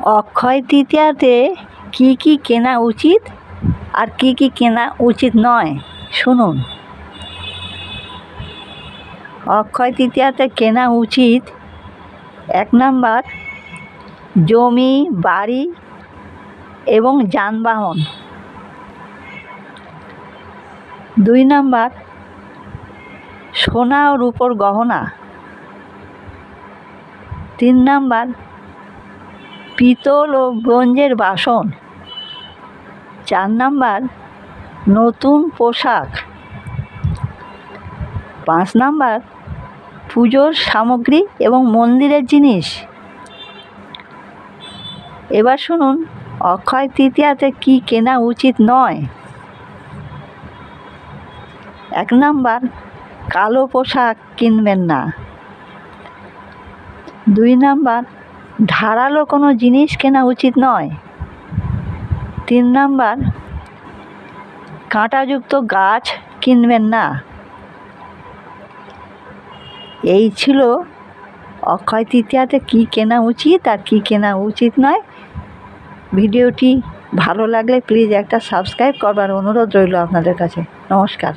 অক্ষয় তৃতীয়াতে কি কি কেনা উচিত আর কি কি কেনা উচিত নয় শুনুন। অক্ষয় তৃতীয়াতে কেনা উচিত 1 নাম্বার জমি, বাড়ি এবং যানবাহন। 2 নাম্বার সোনা ও রূপোর গহনা। 3 নাম্বার পিতল ও ব্রোঞ্জের বাসন। 4 নাম্বার নতুন পোশাক। 5 নাম্বার পুজোর সামগ্রী এবং মন্দিরের জিনিস। এবার শুনুন অক্ষয় তৃতীয়াতে কি কেনা উচিত নয়। 1 নাম্বার কালো পোশাক কিনবেন না। 2 নাম্বার ধারালো কোনো জিনিস কেনা উচিত নয়। 3 নাম্বার কাঁটাযুক্ত গাছ কিনবেন না। এই ছিল অক্ষয় তৃতীয়াতে কী কেনা উচিত আর কী কেনা উচিত নয়। ভিডিওটি ভালো লাগলে প্লিজ একটা সাবস্ক্রাইব করবার অনুরোধ রইল আপনাদের কাছে। নমস্কার।